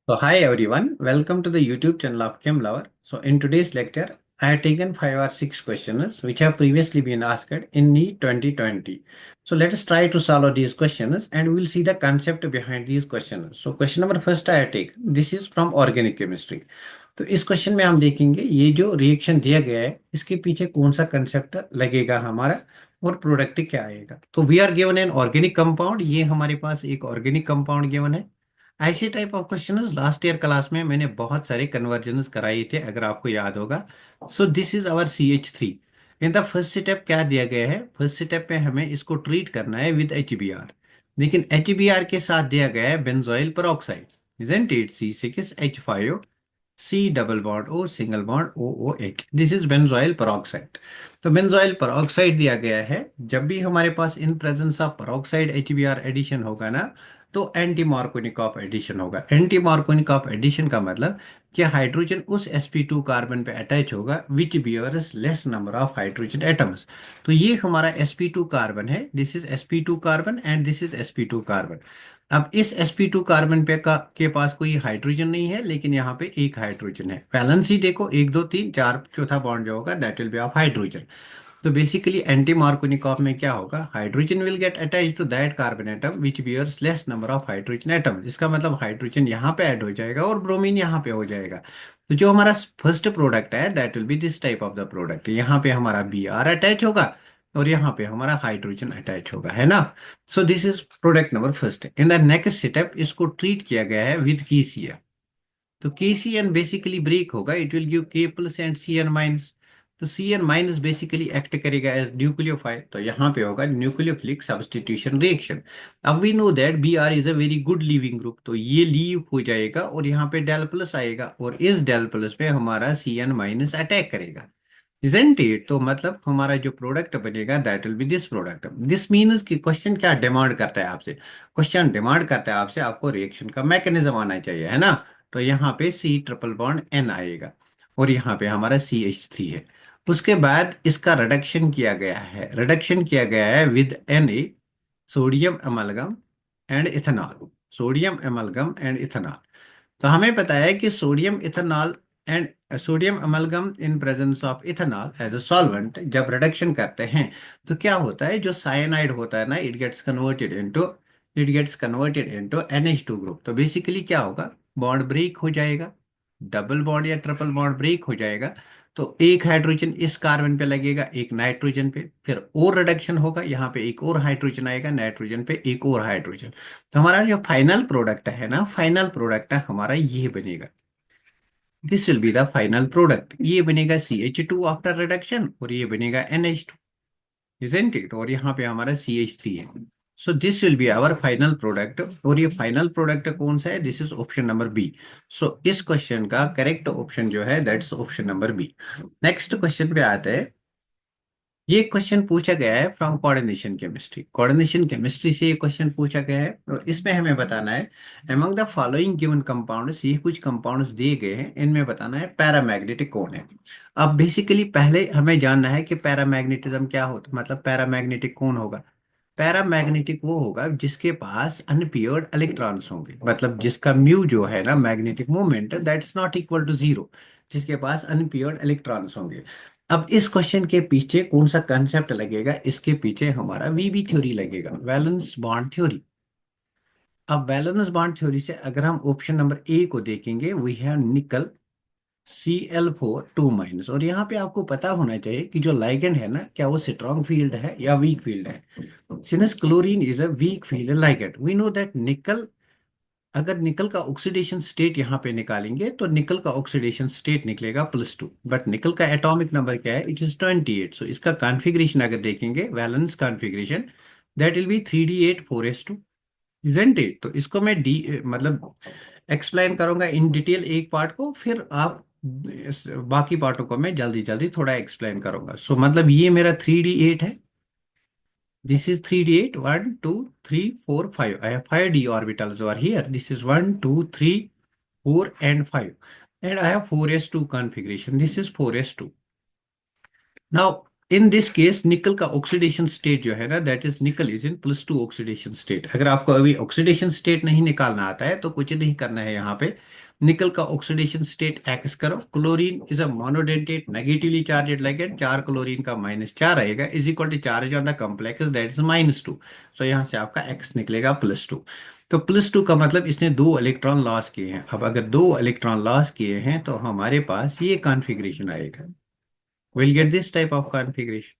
So hi everyone, welcome to the YouTube channel of Chem Lover. So in today's lecture, I have taken 5 or 6 questions which have previously been asked in NEET 2020. So let us try to solve these questions and we will see the concept behind these questions. So question number first I have taken, this is from organic chemistry. तो इस question में हम देखेंगे ये जो reaction दिया गया है इसके पीछे कौन सा कंसेप्ट लगेगा हमारा और प्रोडक्ट क्या आएगा। तो we are given an organic compound, ये हमारे पास एक ऑर्गेनिक कंपाउंड गिवन है। ऐसे type of question last year class में मैंने बहुत सारे कन्वर्जन कराए थे अगर आपको याद होगा। So this is our CH3। In the first step क्या दिया गया है, फर्स्ट स्टेप पे हमें इसको ट्रीट करना है विद HBr, लेकिन HBr के साथ दिया गया है benzoyl peroxide, isn't it C6H5 C double bond O single bond OOH, this is benzoyl peroxide. तो बेंजोइल पेरोक्साइड दिया गया है, जब भी हमारे पास in presence of peroxide HBr addition होगा ना तो एंटी मार्कोनिकॉफ एडिशन होगा। एंटी मार्कोनिकॉफ एडिशन का मतलब कि हाइड्रोजन उस sp2 कार्बन पे अटैच होगा which bears less number of hydrogen atoms. तो ये हमारा sp2 कार्बन है, this is sp2 carbon and this is sp2 carbon. अब इस sp2 कार्बन पे के पास कोई हाइड्रोजन नहीं है, लेकिन यहाँ पे एक हाइड्रोजन है। बैलेंस ही देखो, 1 2 3 4, चौथा बॉन्ड जो होगा that will be of hydrogen. तो बेसिकली एंटी मार्कोनिकॉफ में क्या होगा, hydrogen will get attach to that carbon atom which bears less number of hydrogen atom. इसका मतलब हाइड्रोजन यहाँ पे ऐड हो जाएगा और ब्रोमीन यहाँ पे हो जाएगा। तो जो हमारा फर्स्ट प्रोडक्ट है that will B this type of the product. यहाँ पे हमारा Br अटैच होगा और यहाँ पे हमारा हाइड्रोजन अटैच होगा, है ना। So this is product number first. In the next step इसको ट्रीट किया गया है विद KCl। तो KCN बेसिकली ब्रेक होगा, it will give K plus and CN minus. तो CN माइनस बेसिकली एक्ट करेगा एज न्यूक्लियोफाइल, तो यहाँ पे होगा न्यूक्लियोफिलिक सब्स्टिट्यूशन रिएक्शन। अब we know that Br is a very good leaving group, तो ये लीव हो जाएगा और यहाँ पे डेल प्लस आएगा और इस डेल प्लस पे हमारा CN माइनस अटैक करेगा, इजंट इट। तो मतलब हमारा जो प्रोडक्ट बनेगा that will B this product. This means कि क्वेश्चन क्या डिमांड करता है आपसे, क्वेश्चन डिमांड करता है आपसे आपको रिएक्शन का मैकेनिज्म आना चाहिए, है ना। तो यहाँ पे C ट्रिपल बॉन्ड N आएगा और यहाँ पे हमारा CH3 है। उसके बाद इसका रिडक्शन किया गया है, रिडक्शन किया गया है with Na, sodium amalgam and ethanol, sodium amalgam and ethanol. तो हमें पता है कि sodium ethanol and sodium amalgam in presence of ethanol as a solvent जब रिडक्शन करते हैं तो क्या होता है, जो साइनाइड होता है ना, it gets converted into NH2 group. तो बेसिकली क्या होगा, बॉन्ड ब्रेक हो जाएगा, डबल बॉन्ड या ट्रिपल बॉन्ड ब्रेक हो जाएगा। तो एक हाइड्रोजन इस कार्बन पे लगेगा, एक नाइट्रोजन पे, फिर और रिडक्शन होगा, यहाँ पे एक और हाइड्रोजन आएगा, नाइट्रोजन पे एक और हाइड्रोजन। तो हमारा जो फाइनल प्रोडक्ट है ना, फाइनल प्रोडक्ट है हमारा ये बनेगा, this will be the final product. ये बनेगा CH2 आफ्टर रिडक्शन और ये बनेगा NH2, इजंट इट। और यहाँ पे हमारा CH3 है। So this will be our final product. और ये फाइनल प्रोडक्ट कौन सा है, this is option number B. So इस क्वेश्चन का करेक्ट ऑप्शन जो है that's option number B. Next question पे आते हैं। ये क्वेश्चन पूछा गया है from coordination chemistry, coordination chemistry से ये क्वेश्चन पूछा गया है और इसमें हमें बताना है among the following given compounds, ये कुछ कंपाउंड्स दिए गए हैं, इनमें बताना है पैरामैग्नेटिक कौन है। अब बेसिकली पहले हमें जानना है कि पैरामैग्नेटिज्म क्या होता है, मतलब पैरामैग्नेटिक कौन होगा। पैरामैग्नेटिक वो होगा जिसके पास अनपेयर्ड इलेक्ट्रॉन्स होंगे, मतलब जिसका म्यू जो है ना, magnetic moment that's not equal to zero, जिसके पास अनपेयर्ड इलेक्ट्रॉन्स होंगे। अब इस क्वेश्चन के पीछे कौन सा कंसेप्ट लगेगा, इसके पीछे हमारा VB थ्योरी लगेगा, वैलेंस बॉन्ड थ्योरी। अब वैलेंस बॉन्ड थ्योरी से अगर हम ऑप्शन नंबर ए को देखेंगे, वी हैव निकल Cl4 2 माइनस। और यहाँ पे आपको पता होना चाहिए कि जो लाइगेंड है ना, क्या वो स्ट्रॉन्ग फील्ड है या वीक फील्ड है। Since chlorine is a weak field ligand, we know that nickel, अगर निकल का ऑक्सीडेशन स्टेट यहाँ पे निकालेंगे तो निकल का ऑक्सीडेशन स्टेट निकलेगा +2, बट निकल का एटॉमिक नंबर क्या है, इट इज 28। सो इसका कॉन्फ़िगरेशन अगर देखेंगे, valence configuration, that will B 3D8 4s2, isn't it. तो इसको मैं डी मतलब एक्सप्लेन करूंगा इन डिटेल एक पार्ट को, फिर आप बाकी पार्टों को मैं जल्दी जल्दी थोड़ा एक्सप्लेन करूंगा। सो मतलब ये मेरा 3D8 है, this is 3D8, 1 2 3 4 5, I have 5d orbitals over here, this is 1 2 3 4 and 5, and I have 4s2 configuration, this is 4s2. Now in this case निकल का ऑक्सीडेशन स्टेट जो है ना, दैट इज निकल इज इन +2 ऑक्सीडेशन स्टेट। अगर आपको अभी oxidation state नहीं निकालना आता है तो कुछ नहीं करना है, यहाँ पे निकल का ऑक्सीडेशन स्टेट एक्स करो। Chlorine is a monodentate negatively charged ligand, 4 chlorine का -4 आएगा, is equal to charge on the complex that is -2। So यहाँ से आपका एक्स निकलेगा +2। तो +2 का मतलब इसने 2 इलेक्ट्रॉन लॉस किए हैं। अब अगर 2 इलेक्ट्रॉन लॉस किए हैं तो हमारे पास ये कॉन्फ़िगरेशन आएगा। We'll get this type of configuration,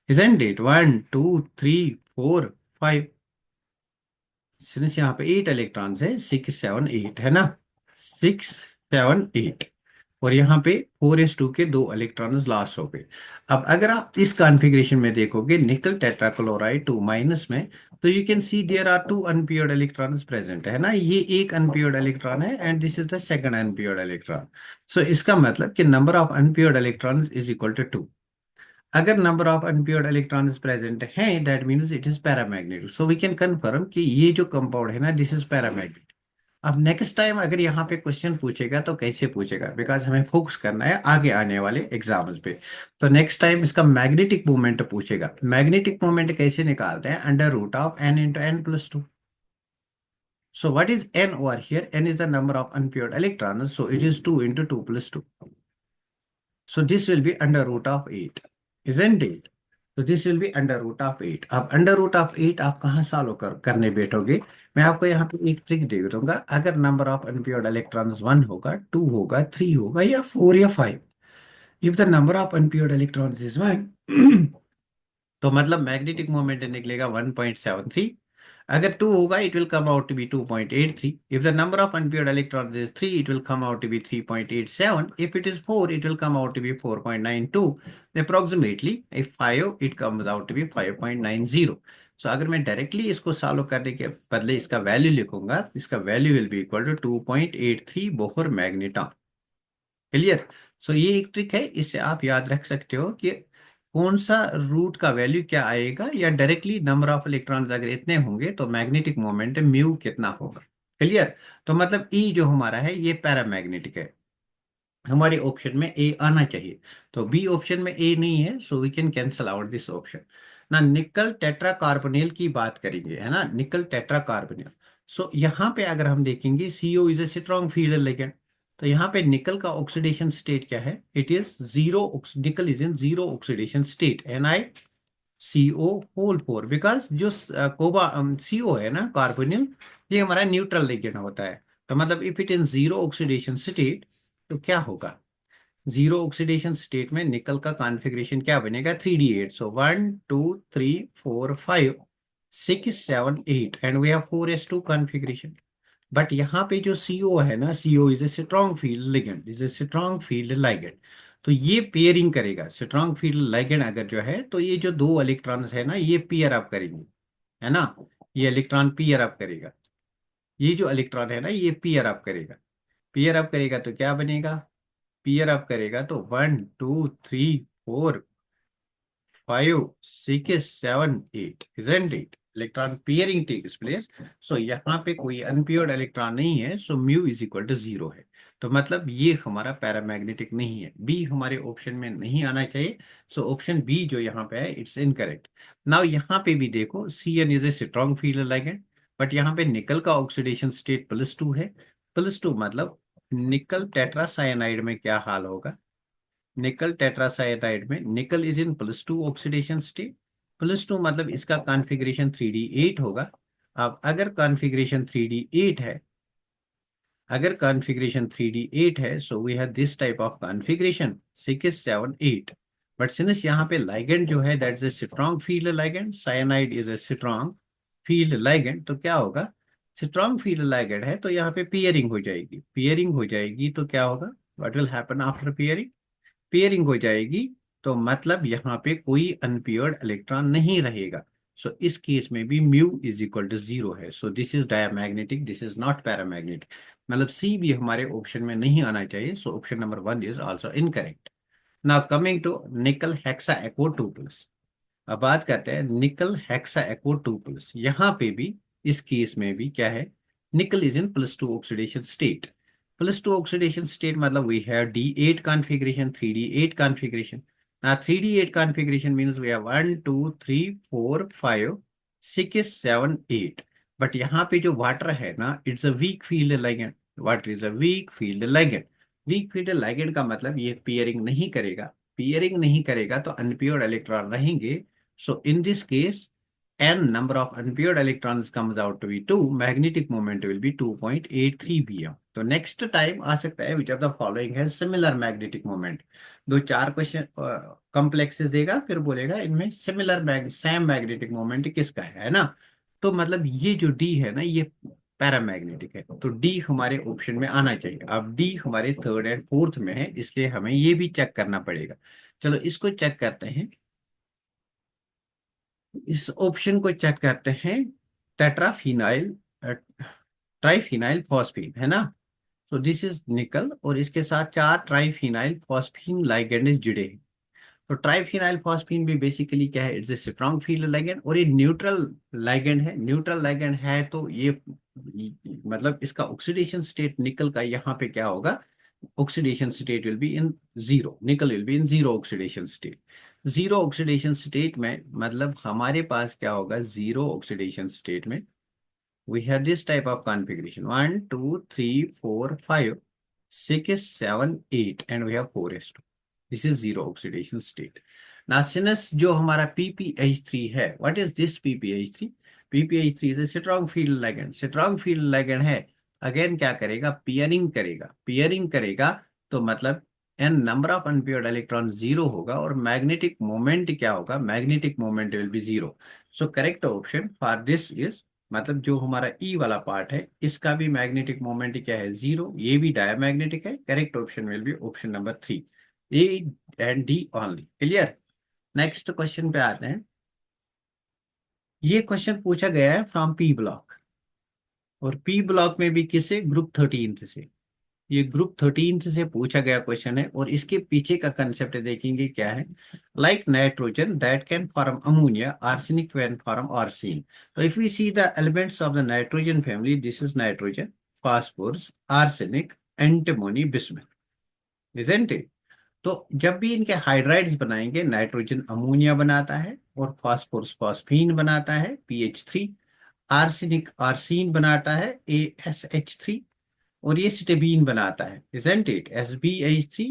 isn't it? 1, 2, 3, 4, 5। Since यहाँ पे 8 इलेक्ट्रॉन्स है, 6, 7, 8 है ना, 6, 7, 8। और यहाँ पे 4s2 के 2 इलेक्ट्रॉन्स लॉस हो गए। अब अगर आप इस कॉन्फ़िगरेशन में देखोगे निकल टेट्राक्लोराइड 2 माइनस में, तो you can see there are 2 unpaired electrons present है ना। ये एक अनपेयर्ड इलेक्ट्रॉन है and this is the second unpaired electron. So इसका मतलब कि number of unpaired electrons is equal to 2। अगर number of unpaired electrons present है, that means it is paramagnetic. So we can confirm कि ये जो compound है ना, दिस इज पैरामैग्नेटिक। अब नेक्स्ट टाइम अगर यहाँ पे क्वेश्चन पूछेगा तो कैसे पूछेगा, बिकॉज हमें फोकस करना है आगे आने वाले एग्जाम्स पे। तो नेक्स्ट टाइम इसका मैग्नेटिक मोमेंट पूछेगा। मैग्नेटिक मोमेंट कैसे निकालते हैं, √n × n+2। So what is n over here? N is the number of unpaired electrons, so it is 2 × 2 + 2। So this will be √8, isn't it? तो this will B √8। अब √8 आप कहाँ solve करने बैठोगे, मैं आपको यहाँ पे एक ट्रिक दे दूंगा। अगर नंबर ऑफ अनपेयर्ड इलेक्ट्रॉन्स 1 होगा, 2 होगा, 3 होगा या 4 या 5, if the number of unpaired electrons is 1 तो मतलब मैग्नेटिक मोमेंट निकलेगा 1.73। अगर 2 होगा it will come out to be 2.83। If the number of unpaired electrons is 3 it will come out to be 3.87। If it is 4 it will come out to be 4.92 approximately. If 5 it comes out to be 5.90। So अगर मैं directly इसको solve करने के बदले इसका value लिखूंगा, इसका value will be equal to 2.83 Bohr magneton. Clear. So ये एक ट्रिक है, इससे आप याद रख सकते हो कि कौन सा रूट का वैल्यू क्या आएगा, या डायरेक्टली नंबर ऑफ इलेक्ट्रॉन्स अगर इतने होंगे तो मैग्नेटिक मोमेंट म्यू कितना होगा। क्लियर। तो मतलब ई जो हमारा है ये पैरामैग्नेटिक है। हमारे ऑप्शन में ए आना चाहिए, तो बी ऑप्शन में ए नहीं है, so we can cancel out this option. ना निकल टेट्रा कार्बोनिल की बात करेंगे, है ना, निकल टेट्रा कार्बोनिल। सो यहाँ पे अगर हम देखेंगे CO is a strong field ligand. तो यहाँ पे निकल का ऑक्सीडेशन स्टेट क्या है, इट इज जीरो। निकल is in zero oxidation state, NiCO4 because जो कोबा CO है ना कार्बोनिल, ये हमारा न्यूट्रल लिगेंड होता है। तो मतलब if it in zero oxidation state तो क्या होगा, जीरो ऑक्सीडेशन स्टेट में निकल का कॉन्फ़िगरेशन क्या बनेगा, 3D8। So 1, 2, 3, 4, 5, 6, 7, 8 and we have 4s2 configuration. But यहाँ पे जो CO है ना, CO is a strong field ligand, is a strong field ligand. तो ये पेयरिंग करेगा। स्ट्रॉन्ग फील्ड लिगेंड अगर जो है तो ये जो 2 इलेक्ट्रॉन्स है ना ये पेयर अप करेंगे, है ना। ये इलेक्ट्रॉन पेयर अप करेगा, ये जो इलेक्ट्रॉन है ना ये पेयर अप करेगा। पेयर अप करेगा तो क्या बनेगा, पेयर अप करेगा तो 1, 2, 3, 4, 5, 6, 7, 8, isn't it? Electron pairing takes place. So यहाँ पे कोई अनपेयर्ड इलेक्ट्रॉन नहीं है, so mu is equal to 0 है। तो मतलब ये हमारा पैरामैग्नेटिक नहीं है, बी हमारे ऑप्शन में नहीं आना चाहिए। सो ऑप्शन बी जो यहाँ पे है इट्स इनकरेक्ट। नाउ यहाँ पे भी देखो CN is a strong field ligand, but यहाँ पे निकल का ऑक्सीडेशन स्टेट +2 है। +2 मतलब निकल टेट्रासाइनाइड में क्या हाल होगा, निकल टेट्रासाइनाइड में निकल इज इन +2 ऑक्सीडेशन स्टेट। +2 मतलब इसका कॉन्फ़िगरेशन 3D8 होगा। अब अगर कॉन्फ़िगरेशन 3D8 है, अगर कॉन्फ़िगरेशन 3D8 है, so we have this type of configuration 6, 7, 8। But since यहाँ पे लाइगेंड जो है that is a strong field ligand, cyanide is a strong field ligand, तो क्या होगा, स्ट्रॉन्ग फील्ड लाइगेंड है तो यहाँ पे पियरिंग हो जाएगी। पियरिंग हो जाएगी तो क्या होगा, what will happen after peering, pairing हो जाएगी तो मतलब यहाँ पे कोई अनपेयर्ड इलेक्ट्रॉन नहीं रहेगा। सो इस केस में भी म्यू इज इक्वल टू 0 है। So this is diamagnetic, this is not paramagnetic. मतलब सी भी हमारे ऑप्शन में नहीं आना चाहिए। So option number 1 is also incorrect. Now coming to nickel hexa aquo 2+। अब बात करते हैं निकल हेक्सा एक्ो 2+। यहाँ पे भी इस केस में भी क्या है, nickel is in +2 oxidation state. +2 oxidation state मतलब we have D8 configuration, 3D8 configuration. Now 3D8 configuration means we have 1, 2, 3, 4, 5, 6, 7, 8. But यहाँ पे जो वाटर है ना, it's a weak field ligand. Water is a weak field ligand. Week field ligand का मतलब ये peering नहीं करेगा. पियरिंग नहीं करेगा तो अनपियर्ड इलेक्ट्रॉन रहेंगे. So in this case n number of unpaired electrons comes out to be 2, magnetic moment will be 2.83 bm. तो नेक्स्ट टाइम आ सकता है विच ऑफ द फॉलोइंग है सिमिलर मैग्नेटिक मोमेंट. दो चार क्वेश्चन कॉम्प्लेक्सेस देगा, फिर बोलेगा इनमें सिमिलर सेम मैग्नेटिक मोमेंट किसका है ना. तो मतलब ये जो डी है ना, ये पैरामैग्नेटिक है, तो डी हमारे ऑप्शन में आना चाहिए. अब डी हमारे थर्ड एंड फोर्थ में है, इसलिए हमें ये भी चेक करना पड़ेगा. चलो इसको चेक करते हैं. इस ऑप्शन को चेक करते हैं. टेट्राफिनाइल ट्राइफिनाइल फॉस्फीन है ना. तो दिस इज निकल, और इसके साथ चार ट्राइफिनाइल फॉस्फीन लाइगेंड जुड़े हैं. तो ट्राइफिनाइल फॉस्फीन भी बेसिकली क्या है, it's a strong field ligand, और ये न्यूट्रल लाइगेंड है. न्यूट्रल लाइगेंड है तो ये मतलब इसका ऑक्सीडेशन स्टेट निकल का यहाँ पे क्या होगा, oxidation state will be in zero. Nickel will be in zero oxidation state. Zero oxidation state में मतलब हमारे पास क्या होगा, जीरो ऑक्सीडेशन स्टेट में we have this type of configuration: 1, 2, 3, 4, 5, 6, 7, 8, and we have 4s2. This is zero oxidation state. Now since जो हमारा PPH3 है, what is this PPH3? PPH3 is a strong field ligand. strong field ligand है. Again क्या करेगा, pairing करेगा. Pairing करेगा तो मतलब n number of unpaired electron zero होगा, और मैग्नेटिक मोमेंट क्या होगा, magnetic moment will be zero. So correct option for this is, मतलब जो हमारा ई वाला पार्ट है इसका भी मैग्नेटिक मोमेंट क्या है, जीरो. ये भी डायमैग्नेटिक है. Correct option will be option number 3, A and D only. Clear. Next question पे आते हैं. ये क्वेश्चन पूछा गया है फ्रॉम पी ब्लॉक, और पी ब्लॉक में भी किसे, ग्रुप 13 से. ये ग्रुप 13 से पूछा गया क्वेश्चन है, और इसके पीछे का कंसेप्ट देखेंगे क्या है. Like nitrogen that can form ammonia, arsenic can form arsine. तो if we see the elements of the nitrogen family, this is nitrogen, phosphorus, arsenic, antimony, bismuth. Isn't it. तो जब भी इनके हाइड्राइड्स बनाएंगे, नाइट्रोजन अमोनिया बनाता है, और phosphorus phosphine बनाता है, PH3. आर्सेनिक आर्सीन बनाता है, ASH3. और ये स्टेबीन बनाता है, इजंट इट, SbH3.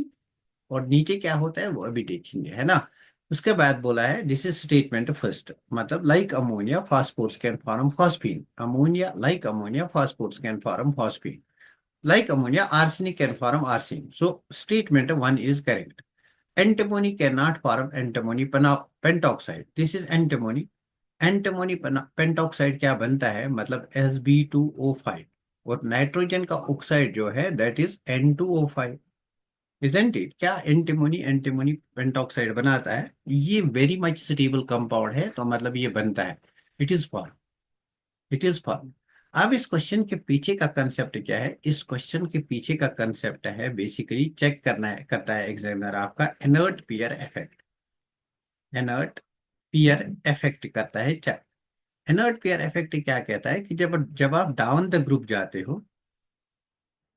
और नीचे क्या होता है वो अभी देखेंगे, है ना. उसके बाद बोला है दिस इज स्टेटमेंट फर्स्ट, मतलब like ammonia phosphorus can form phosphine. Ammonia like ammonia phosphorus can form phosphine. Like ammonia arsenic can form arsine. So statement 1 is correct. Antimony can not form antimony pentoxide. This is antimony. Antimony pentoxide क्या बनता है, मतलब Sb2O5. और nitrogen का oxide जो है that is N2O5. Isn't it. क्या antimony antimony pentoxide बनाता है. ये वेरी मच स्टेबल कंपाउंड है, तो मतलब ये बनता है. It is form. It is form. अब इस क्वेश्चन के पीछे का कंसेप्ट क्या है, इस क्वेश्चन के पीछे का कंसेप्ट है बेसिकली चेक करना है, करता है एग्जामिनर आपका inert peer effect. Inert peer effect करता है चेक. इनर्ट पेयर इफेक्ट क्या कहता है कि जब जब आप डाउन द ग्रुप जाते हो,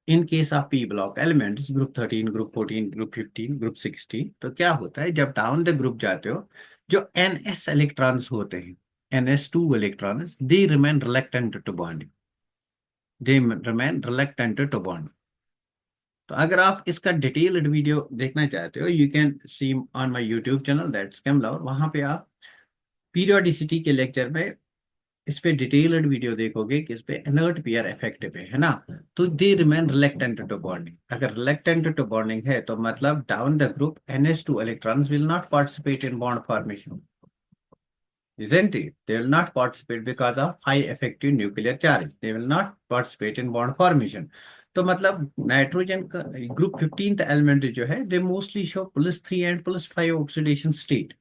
in case of P block elements, group 13, group 14, group 15, group 16, तो क्या होता है जब डाउन द ग्रुप जाते हो, जो NS इलेक्ट्रॉन्स होते हैं, NS2 electrons, they remain reluctant to bonding. They remain reluctant to bond. तो अगर आप इसका डिटेल्ड वीडियो देखना चाहते हो, you can see on my YouTube channel that's Chemlover. वहां पे आप पीरियोडिसिटी के लेक्चर में इस पे डिटेल्ड वीडियो देखोगे कि इस पे इनर्ट पेयर इफेक्ट पे, है ना. तो they remain reluctant to bonding. अगर रिलेक्टेंट टू बॉन्डिंग है तो मतलब down the group NS2 electrons will not participate in bond formation, isn't it? They will not participate because of high effective nuclear charge. They will not participate in bond formation. तो मतलब nitrogen का group 15th element जो है, they mostly show +3 and +5 oxidation state.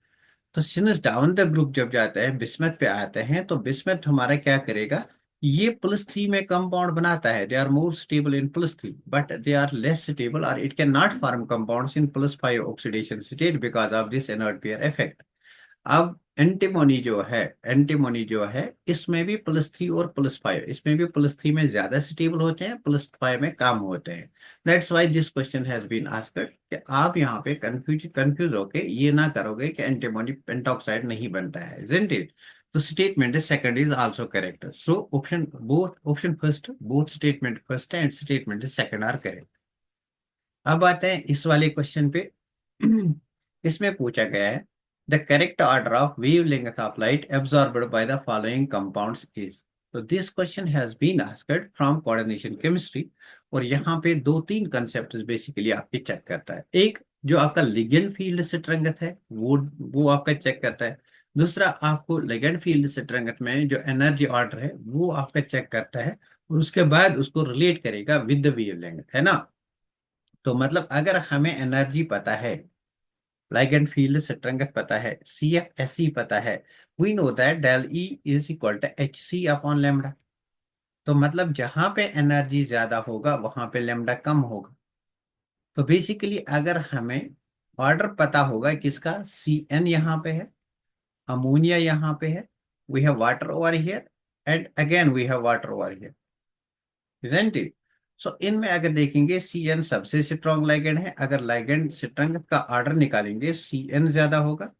तो since down the group जब जाता है, bismuth पे आते हैं, तो बिस्मथ हमारा क्या करेगा, ये +3 में कंपाउंड बनाता है. They are more stable in +3, but they are less stable, और it can not form compounds in +5 oxidation state because of this inert pair effect. अब एंटीमोनी जो है इसमें भी +3 और +5, इसमें भी +3 में ज्यादा स्टेबल होते हैं, +5 में कम होते हैं। That's why this question has been asked कि आप यहाँ पे कंफ्यूज होके ये ना करोगे कि एंटीमोनी पेंटॉक्साइड नहीं बनता है, isn't it? तो statement second is also correct, so option first, both statement first and statement second are correct. अब आते हैं इस वाले क्वेश्चन पे। इसमें पूछा गया है the correct order of wavelength of light absorbed by the following compounds is. तो this question has been asked from coordination chemistry, और यहाँ पे दो तीन कंसेप्ट बेसिकली आपके चेक करता है। एक जो आपका लिगेंड फील्ड से तरंगत है वो आपका चेक करता है। दूसरा आपको लिगेंड फील्ड से तरंगत में जो एनर्जी ऑर्डर है वो आपका चेक करता है, और उसके बाद उसको रिलेट करेगा विद द वेवलेंथ, है ना। तो मतलब अगर हमें एनर्जी पता है, लाइगेंड फील्ड स्ट्रेंथ पता है, CFSE पता है, we know that del E is equal to HC upon lambda. तो मतलब जहां पे एनर्जी ज्यादा होगा वहां पे लेमडा कम होगा। तो बेसिकली अगर हमें ऑर्डर पता होगा किसका, CN यहाँ पे है, अमोनिया यहाँ पे है, we have water over here and again we have water over here, isn't it? So इनमें अगर देखेंगे CN सबसे स्ट्रॉन्ग लाइगेंड है। अगर लाइगेंड स्ट्रेंथ का ऑर्डर निकालेंगे CN ज्यादा होगा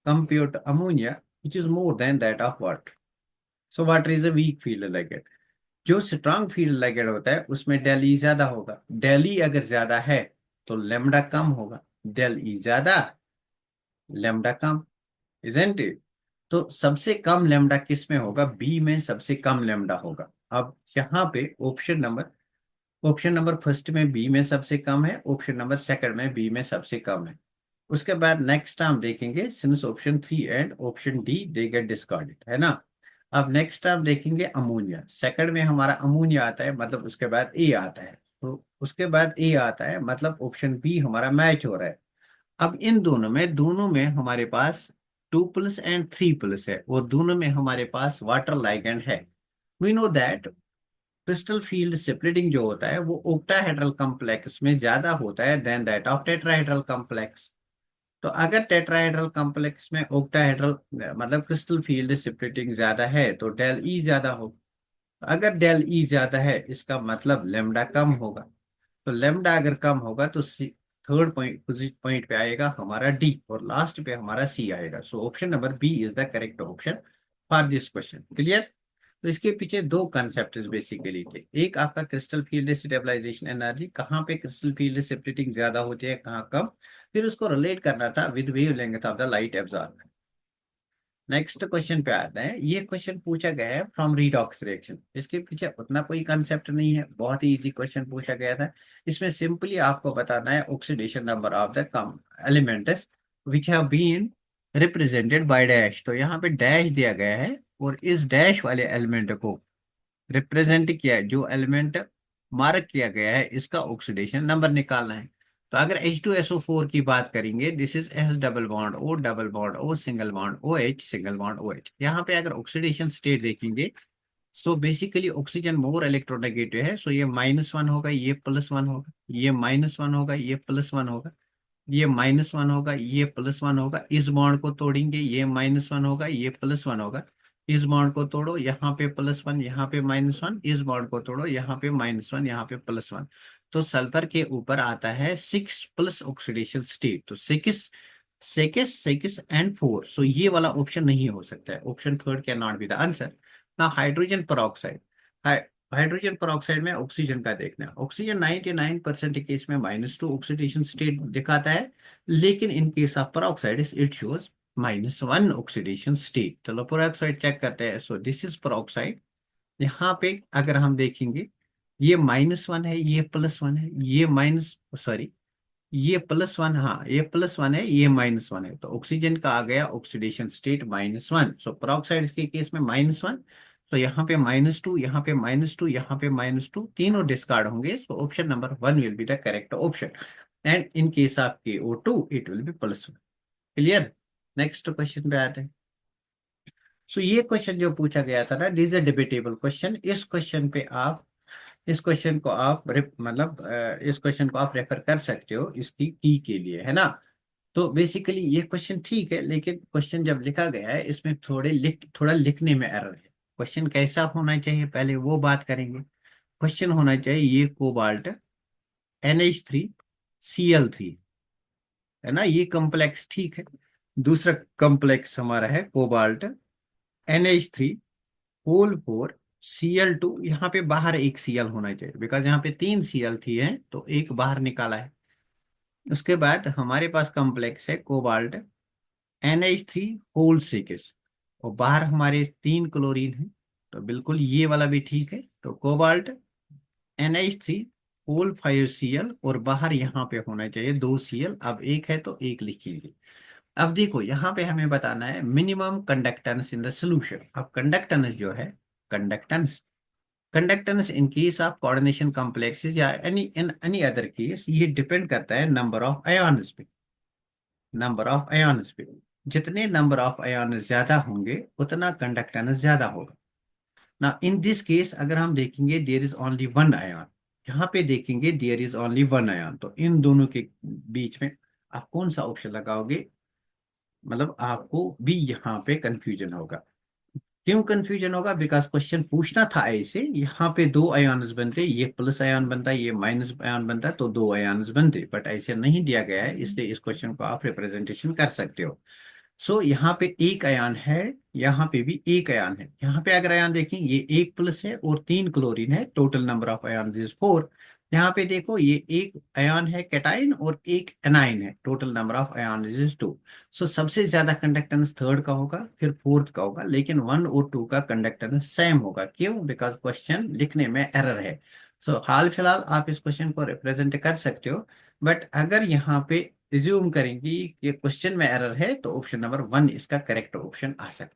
compare to ammonia which is more than that of water. So water is a weak field ligand. जो स्ट्रॉन्ग फील्ड लाइगेंड होता है उसमें डेल ई ज्यादा होगा। डेल ई अगर ज्यादा है तो लेमडा कम होगा, डेल ई ज्यादा लेमडा कम, इजंट इट? तो सबसे कम लेमडा किस में होगा, बी में सबसे कम लेमडा होगा। अब यहाँ पे ऑप्शन नंबर फर्स्ट में बी में सबसे कम है, ऑप्शन नंबर सेकंड में बी में सबसे कम है। उसके बाद नेक्स्ट हम देखेंगे since option 3 and option D they get discarded, है ना। अब नेक्स्ट आप देखेंगे अमोनिया, सेकंड में हमारा अमोनिया आता है, मतलब उसके बाद ए आता है। तो उसके बाद ए आता है मतलब ऑप्शन बी हमारा मैच हो रहा है। अब इन दोनों में हमारे पास 2+3+ है, और दोनों में हमारे पास वाटर लाइगेंड है। We know that crystal field separating जो होता है वो ओक्टाहेड्रल कॉम्प्लेक्स में ज्यादा होता है than that of tetrahedral complex. तो अगर टेट्राहेड्रल कॉम्प्लेक्स में ओक्टाहेड्रल मतलब क्रिस्टल फील्ड सेपरेटिंग ज्यादा है तो डेल ई ज्यादा होगा। अगर डेल ई ज्यादा है इसका मतलब लेमडा कम होगा। तो लेमडा अगर कम होगा तो थर्ड पॉइंट पे आएगा हमारा डी, और लास्ट पे हमारा सी आएगा। So option number B is the correct option for this question. Clear? तो इसके पीछे दो कंसेप्ट बेसिकली थे। एक आपका क्रिस्टल फील्ड स्टेबलाइजेशन एनर्जी, कहाँ पे क्रिस्टल फील्ड सेपरेटिंग ज्यादा होती है कहाँ कम, फिर उसको रिलेट करना था with wavelength of the light absorb. Next question पे आते हैं। ये क्वेश्चन पूछा गया है फ्रॉम रीडॉक्स रिएक्शन। इसके पीछे उतना कोई कंसेप्ट नहीं है, बहुत ही इजी क्वेश्चन पूछा गया था। इसमें सिंपली आपको बताना है oxidation number of the come elements which have been represented by dash. तो यहाँ पे डैश दिया गया है, और इस डैश वाले एलिमेंट को रिप्रेजेंट किया है, जो एलिमेंट मार्क किया गया है इसका ऑक्सीडेशन नंबर निकालना है। तो अगर H2SO4 की बात करेंगे, this is S double bond O double bond O single bond OH single bond OH। यहाँ पे अगर ऑक्सीडेशन स्टेट देखेंगे, so basically oxygen more electronegative है, सो ये -1 होगा, ये +1 होगा, ये -1 होगा, ये +1 होगा, ये -1 होगा, ये +1 होगा। इस बॉन्ड को तोड़ेंगे, ये -1 होगा, ये +1 होगा। इस बॉन्ड को तोड़ो, यहाँ पे +1, यहाँ पे -1। इस बॉन्ड को तोड़ो, यहाँ पे -1, यहाँ पे +1। तो सल्फर के ऊपर आता है 6+ ऑक्सीडेशन स्टेट। तो 6 एंड 4, सो ये वाला ऑप्शन नहीं हो सकता है। Option third can not be the answer. ना हाइड्रोजन परऑक्साइड, हाइड्रोजन परऑक्साइड में ऑक्सीजन का देखना है। ऑक्सीजन 99% केस में -2 ऑक्सीडेशन स्टेट दिखाता है, लेकिन in case of peroxide it shows -1 oxidation state. चलो परऑक्साइड चेक करते हैं। सो दिस इज परऑक्साइड। यहाँ पे अगर हम देखेंगे, ये -1 है, ये +1 है, ये माइनस सॉरी ये +1, हाँ ये +1 है, ये -1 है। तो ऑक्सीजन का आ गया ऑक्सीडेशन स्टेट -1। सो पेरोक्साइड के केस में -1, तो यहाँ पे -2, यहाँ पे -2, यहाँ पे -2, तीनों डिस्कार्ड होंगे। सो option number 1 will be the correct option, and in case of KO2 it will be +1। Clear? Next question पे आते हैं। सो ये क्वेश्चन जो पूछा गया था ना, this is a debatable question. इस क्वेश्चन को आप मतलब इस क्वेश्चन को आप रेफर कर सकते हो इसकी की के लिए, है ना। तो बेसिकली ये क्वेश्चन ठीक है, लेकिन क्वेश्चन जब लिखा गया है इसमें थोड़ा लिखने में एरर है। क्वेश्चन कैसा होना चाहिए पहले वो बात करेंगे। क्वेश्चन होना चाहिए ये कोबाल्ट NH3Cl3, है ना, ये कॉम्प्लेक्स ठीक है। दूसरा कॉम्प्लेक्स हमारा है कोबाल्ट NH3 होल 4 Cl2। यहाँ पे बाहर एक Cl होना चाहिए, बिकॉज यहाँ पे 3 Cl थी है तो एक बाहर निकाला है। उसके बाद हमारे पास कॉम्प्लेक्स है कोबाल्ट NH3 होल 6, और बाहर हमारे 3 क्लोरीन है, तो बिल्कुल ये वाला भी ठीक है। तो कोबाल्ट NH3 होल 5Cl, और बाहर यहाँ पे होना चाहिए 2 Cl, अब एक है तो एक लिखिए। अब देखो यहाँ पे हमें बताना है minimum conductance in the solution. अब कंडक्टेंस जो है, conductance conductance in case of coordination complexes या एनी अदर केस, ये डिपेंड करता है नंबर ऑफ आयन्स पे। नंबर ऑफ आयन्स पे, जितने नंबर ऑफ आयन ज्यादा होंगे उतना कंडक्टेंस ज्यादा होगा। ना इन दिस केस अगर हम देखेंगे there is only one ion, यहाँ पे देखेंगे there is only one ion, तो इन दोनों के बीच में आप कौन सा ऑप्शन लगाओगे, मतलब आपको भी यहाँ पे कंफ्यूजन होगा। क्यों कंफ्यूजन होगा, बिकॉज क्वेश्चन पूछना था ऐसे, यहाँ पे दो आयन्स बनते, ये प्लस आयन बनता, ये माइनस आयन बनता, तो दो आयन्स बनते, बट ऐसे नहीं दिया गया है, इसलिए इस क्वेश्चन को आप रिप्रेजेंटेशन कर सकते हो। सो यहाँ पे एक आयन है, यहाँ पे भी एक आयन है। यहाँ पे अगर आयन देखें, ये एक प्लस है और 3 क्लोरीन है, total number of ion is 4। यहाँ पे देखो ये एक आयन है कैटाइन और एक एनाइन है, total number of ion is 2। सो सबसे ज्यादा कंडक्टेंस थर्ड का होगा, फिर फोर्थ का होगा, लेकिन 1 और 2 का कंडक्टेंस सेम होगा। क्यों, बिकॉज क्वेश्चन लिखने में एरर है। सो हाल फिलहाल आप इस क्वेश्चन को रिप्रेजेंट कर सकते हो, बट अगर यहाँ पे रिज्यूम करेंगी कि क्वेश्चन में एरर है तो ऑप्शन नंबर 1 इसका करेक्ट ऑप्शन आ सकता है।